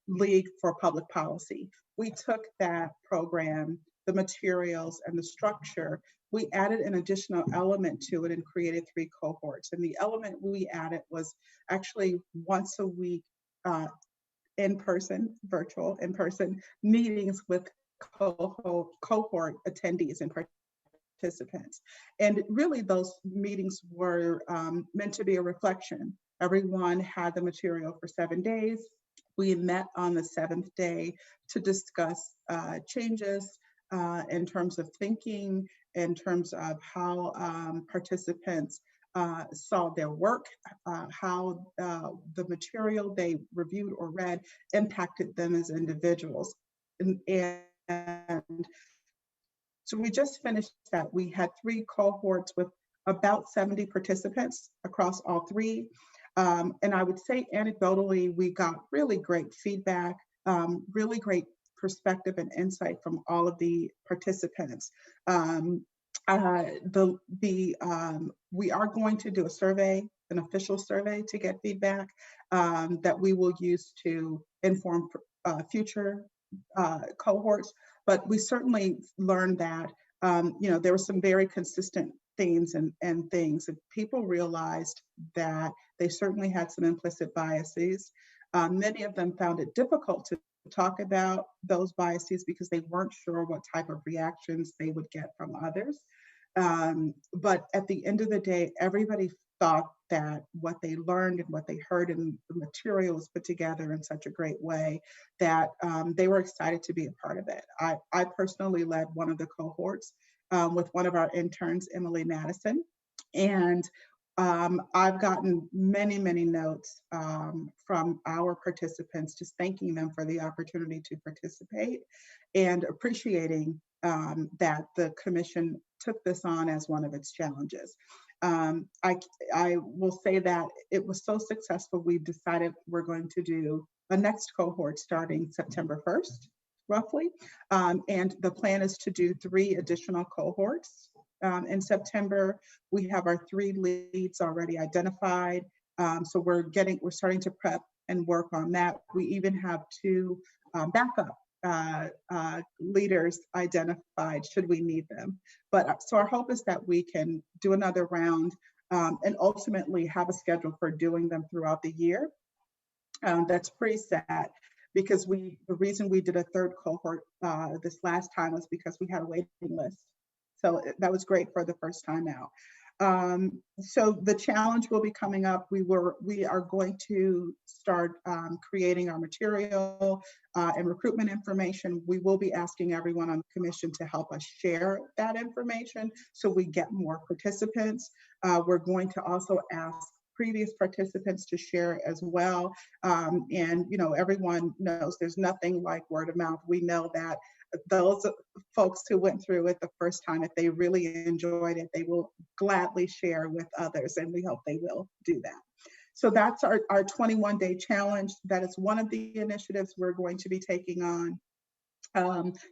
League for Public Policy. We took that program, the materials and the structure, we added an additional element to it and created 3 cohorts. And the element we added was actually once a week in-person, virtual in-person meetings with cohort attendees and participants. And really those meetings were meant to be a reflection. Everyone had the material for 7 days. We met on the 7th day to discuss changes in terms of thinking, in terms of how participants saw their work, how the material they reviewed or read impacted them as individuals. And So we just finished that. We had 3 cohorts with about 70 participants across all 3. And I would say anecdotally, we got really great feedback, really great perspective and insight from all of the participants. We are going to do a survey, an official survey to get feedback that we will use to inform future cohorts. But we certainly learned that there were some very consistent themes and things. And people realized that they certainly had some implicit biases. Many of them found it difficult to talk about those biases because they weren't sure what type of reactions they would get from others. But at the end of the day, everybody thought that what they learned and what they heard in the material was put together in such a great way that they were excited to be a part of it. I personally led one of the cohorts with one of our interns, Emily Madison, and I've gotten many, many notes from our participants just thanking them for the opportunity to participate and appreciating that the commission took this on as one of its challenges. I will say that it was so successful, we decided we're going to do a next cohort starting September 1st, roughly. And the plan is to do 3 additional cohorts. In September, we have our 3 leads already identified. So we're starting to prep and work on that. We even have 2 backup leaders identified should we need them. But so our hope is that we can do another round and ultimately have a schedule for doing them throughout the year. That's pretty sad because the reason we did a 3rd cohort this last time was because we had a waiting list. So that was great for the first time out. So the challenge will be coming up. We are going to start creating our material and recruitment information. We will be asking everyone on the commission to help us share that information so we get more participants. We're going to also ask previous participants to share as well. And everyone knows there's nothing like word of mouth. We know that those folks who went through it the first time, if they really enjoyed it, they will gladly share with others, and we hope they will do that. So that's our 21-day challenge. That is one of the initiatives we're going to be taking on.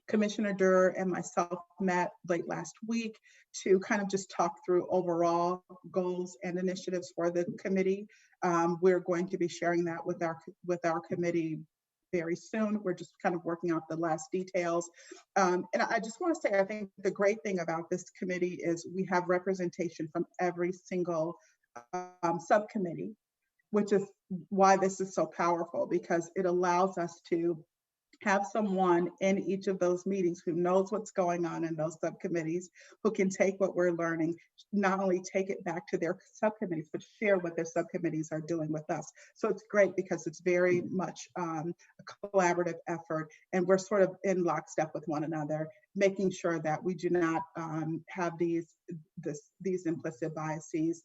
Commissioner Durr and myself met late last week to kind of just talk through overall goals and initiatives for the committee. We're going to be sharing that with our committee very soon. We're just kind of working out the last details. And I just want to say, I think the great thing about this committee is we have representation from every single subcommittee, which is why this is so powerful, because it allows us to have someone in each of those meetings who knows what's going on in those subcommittees, who can take what we're learning, not only take it back to their subcommittees, but share what their subcommittees are doing with us. So it's great because it's very much a collaborative effort, and we're sort of in lockstep with one another, making sure that we do not have these implicit biases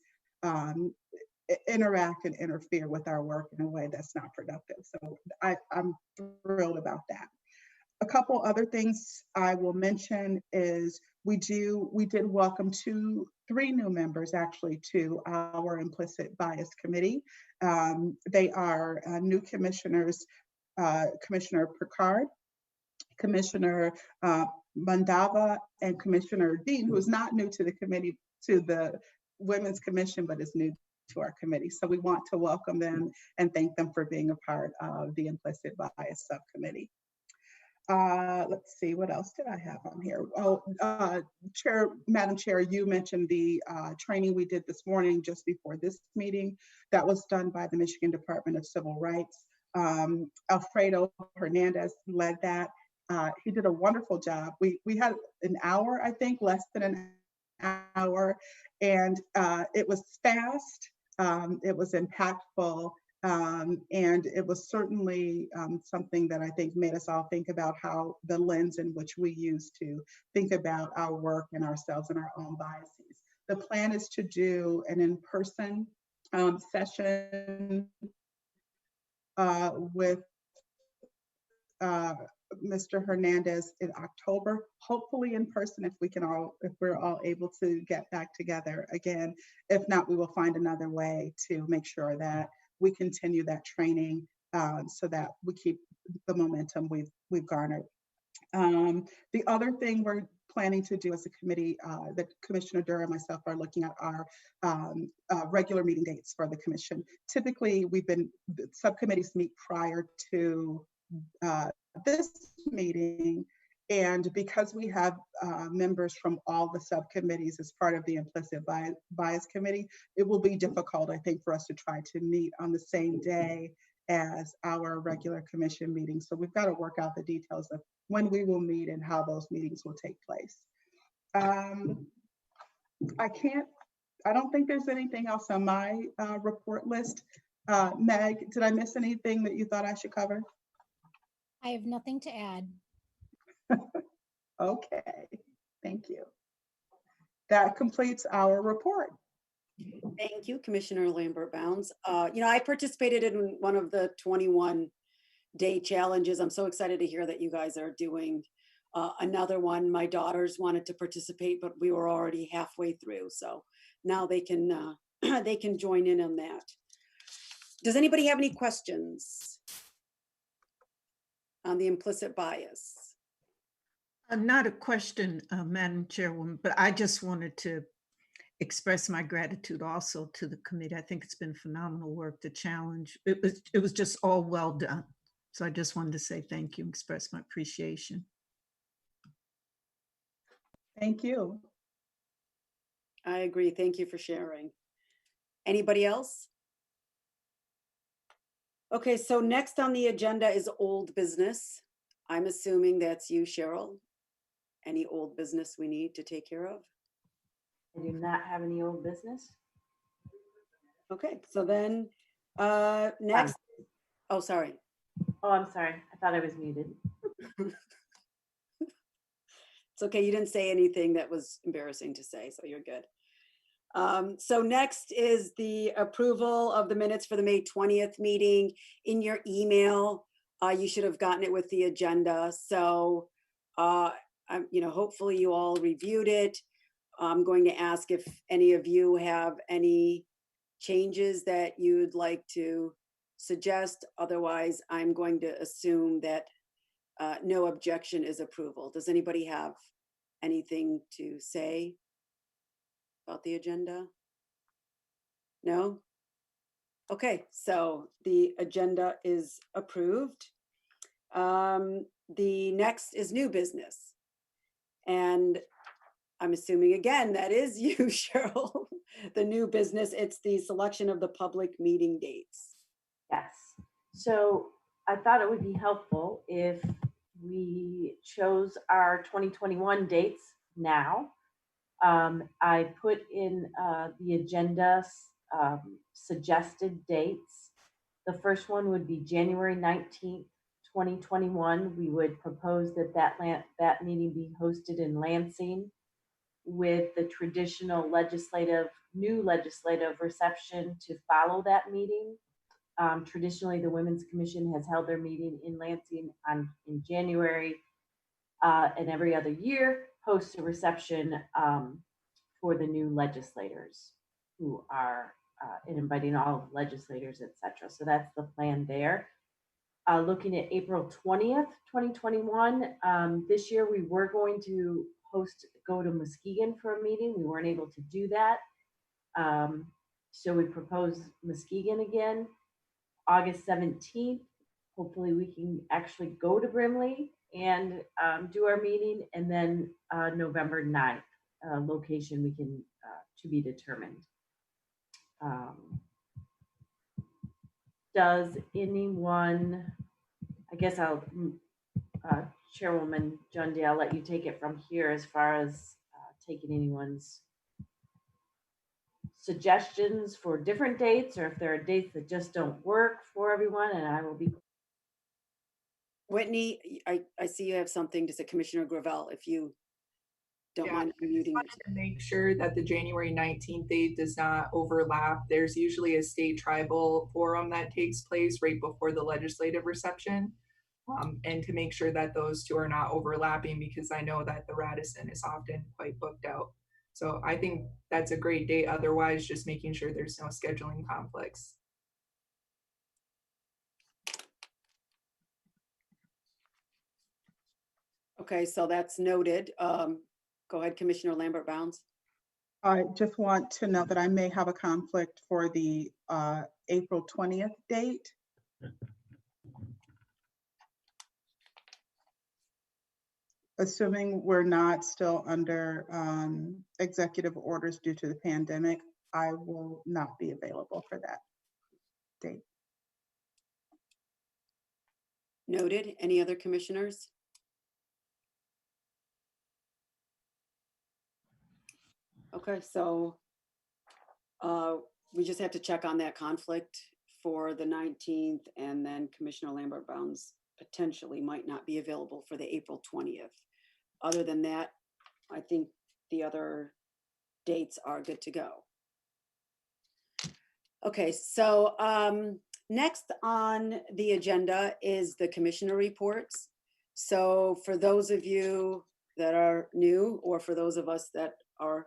interact and interfere with our work in a way that's not productive. So I'm thrilled about that. A couple other things I will mention is we did welcome 3 new members actually to our implicit bias committee. They are new commissioners, Commissioner Picard, Commissioner Mandava, and Commissioner Dean, who is not new to the committee, to the Women's Commission, but is new to our committee. So we want to welcome them and thank them for being a part of the implicit bias subcommittee. Let's see, what else did I have on here? Oh, Madam Chair, you mentioned the training we did this morning just before this meeting. That was done by the Michigan Department of Civil Rights. Alfredo Hernandez led that. He did a wonderful job. We had an hour, I think, less than an hour, and it was fast, it was impactful, and it was certainly something that I think made us all think about how the lens in which we use to think about our work and ourselves and our own biases. The plan is to do an in-person session with Mr. Hernandez in October, hopefully in person if we're all able to get back together again. If not, we will find another way to make sure that we continue that training so that we keep the momentum we've garnered. The other thing we're planning to do as a committee, that Commissioner Durham and myself are looking at are regular meeting dates for the commission. Typically, the subcommittees meet prior to this meeting, and because we have members from all the subcommittees as part of the implicit bias committee, it will be difficult, I think, for us to try to meet on the same day as our regular commission meetings. So we've got to work out the details of when we will meet and how those meetings will take place. I don't think there's anything else on my report list. Meg, did I miss anything that you thought I should cover? I have nothing to add. Okay, thank you. That completes our report. Thank you, Commissioner Lambert Bounds. I participated in one of the 21-day challenges. I'm so excited to hear that you guys are doing another one. My daughters wanted to participate, but we were already halfway through. So now they can they can join in on that. Does anybody have any questions on the implicit bias? Not a question, Madam Chairwoman, but I just wanted to express my gratitude also to the committee. I think it's been phenomenal work. The challenge, it was just all well done. So I just wanted to say thank you and express my appreciation. Thank you. I agree. Thank you for sharing. Anybody else? Okay, so next on the agenda is old business. I'm assuming that's you, Cheryl. Any old business we need to take care of? I do not have any old business. Okay, so then next, oh, sorry. Oh, I'm sorry. I thought I was muted. It's okay. You didn't say anything that was embarrassing to say, so you're good. So next is the approval of the minutes for the May 20th meeting. In your email, you should have gotten it with the agenda. So, hopefully you all reviewed it. I'm going to ask if any of you have any changes that you'd like to suggest. Otherwise, I'm going to assume that no objection is approval. Does anybody have anything to say about the agenda? No? Okay, so the agenda is approved. The next is new business. And I'm assuming again, that is you, Cheryl, the new business. It's the selection of the public meeting dates. Yes. So I thought it would be helpful if we chose our 2021 dates now. I put in the agenda suggested dates. The first one would be January 19th, 2021. We would propose that meeting be hosted in Lansing with the traditional new legislative reception to follow that meeting. Traditionally, the Women's Commission has held their meeting in Lansing in January, and every other year hosts a reception for the new legislators who are and inviting all legislators, etc. So that's the plan there. Looking at April 20th, 2021, this year we were going to go to Muskegon for a meeting. We weren't able to do that. So we proposed Muskegon again. August 17th, hopefully we can actually go to Brimley and do our meeting. And then November 9th, location we can to be determined. Does anyone, I guess I'll, Chairwoman John-Day, I'll let you take it from here as far as taking anyone's suggestions for different dates, or if there are dates that just don't work for everyone, and I will be. Whitney, I see you have something to say, Commissioner Gravel, if you don't mind unmuting. I just wanted to make sure that the January 19th date does not overlap. There's usually a state tribal forum that takes place right before the legislative reception. and to make sure that those two are not overlapping, because I know that the Radisson is often quite booked out. So I think that's a great date. Otherwise, just making sure there's no scheduling conflicts. Okay, so that's noted. Go ahead, Commissioner Lambert Bounds. I just want to note that I may have a conflict for the April 20th date. Assuming we're not still under executive orders due to the pandemic, I will not be available for that date. Noted. Any other commissioners? Okay, so we just have to check on that conflict for the 19th, and then Commissioner Lambert Bounds potentially might not be available for the April 20th. Other than that, I think the other dates are good to go. Okay, so next on the agenda is the commissioner reports. So for those of you that are new, or for those of us that are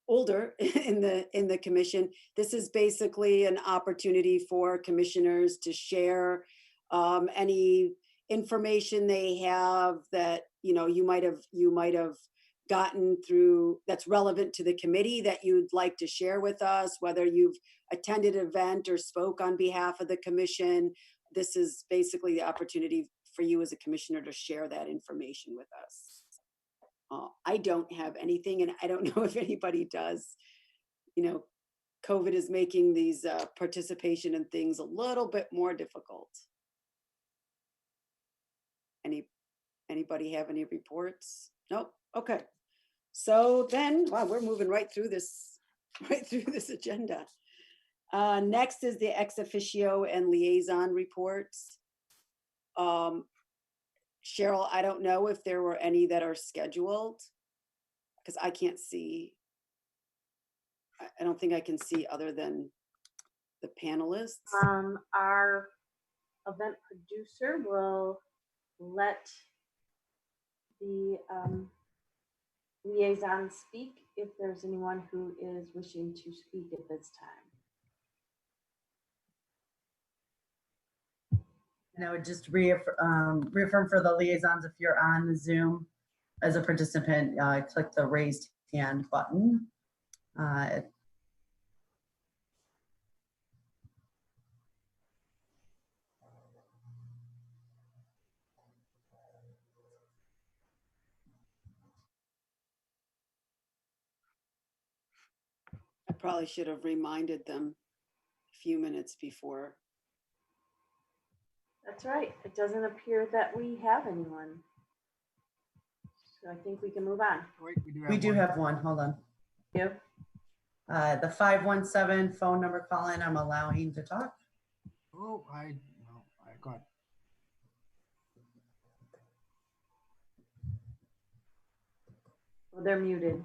older in the commission, this is basically an opportunity for commissioners to share any information they have that you might have gotten through that's relevant to the committee that you'd like to share with us, whether you've attended an event or spoke on behalf of the commission. This is basically the opportunity for you as a commissioner to share that information with us. I don't have anything, and I don't know if anybody does. COVID is making these participation in things a little bit more difficult. Anybody have any reports? Nope. Okay. So then, wow, we're moving right through this agenda. Next is the ex officio and liaison reports. Cheryl, I don't know if there were any that are scheduled, because I can't see. I don't think I can see other than the panelists. Our event producer will let the liaison speak if there's anyone who is wishing to speak at this time. And I would just reaffirm for the liaisons, if you're on the Zoom as a participant, click the raised hand button. I probably should have reminded them a few minutes before. That's right. It doesn't appear that we have anyone. So I think we can move on. Wait, We do have one. Hold on. Yep. The 517 phone number call in, I'm allowing to talk. Oh, go ahead. Well, they're muted.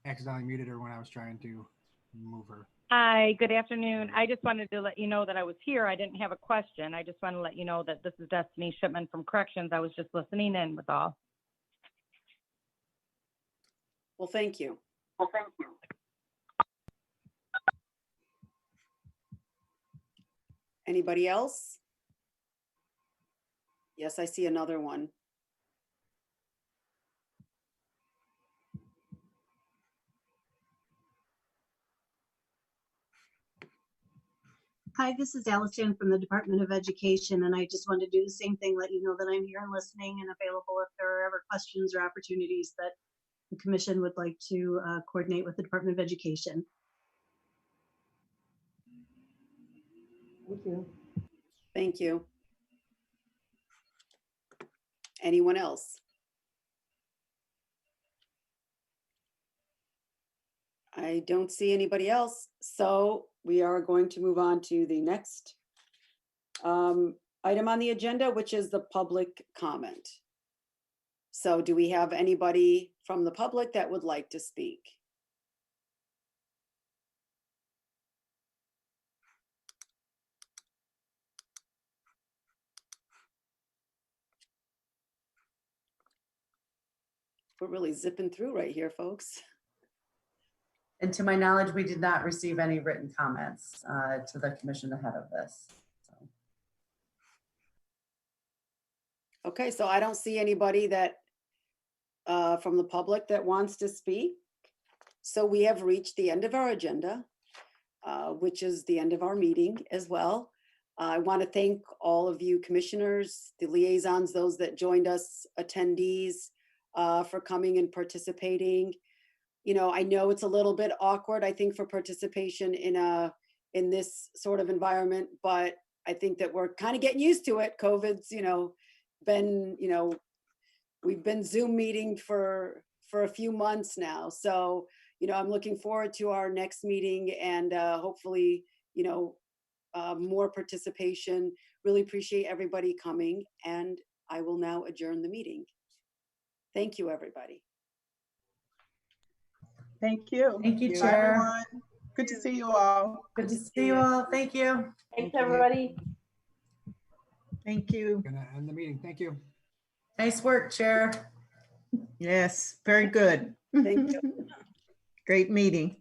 Accidentally muted her when I was trying to move her. Hi, good afternoon. I just wanted to let you know that I was here. I didn't have a question. I just want to let you know that this is Destiny Shipman from Corrections. I was just listening in with all. Well, thank you. Anybody else? Yes, I see another one. Hi, this is Allison from the Department of Education, and I just wanted to do the same thing, let you know that I'm here and listening and available if there are ever questions or opportunities that the commission would like to coordinate with the Department of Education. Thank you. Thank you. Anyone else? I don't see anybody else, so we are going to move on to the next item on the agenda, which is the public comment. So do we have anybody from the public that would like to speak? We're really zipping through right here, folks. And to my knowledge, we did not receive any written comments to the commission ahead of this. So, Okay, so I don't see anybody that from the public that wants to speak. So we have reached the end of our agenda, which is the end of our meeting as well. I want to thank all of you commissioners, the liaisons, those that joined us, attendees, for coming and participating. You know, I know it's a little bit awkward, I think, for participation in this sort of environment, but I think that we're kind of getting used to it. COVID's, been, we've been Zoom meeting for a few months now. So, I'm looking forward to our next meeting and hopefully, more participation. Really appreciate everybody coming, and I will now adjourn the meeting. Thank you, everybody. Thank you. thank you, Bye, Chair. everyone. Good to see you all. Good to see you all. Thank you. Thanks, everybody. Thank you. Gonna end the meeting. Thank you. Nice work, Chair. Yes, very good. Thank you. Great meeting.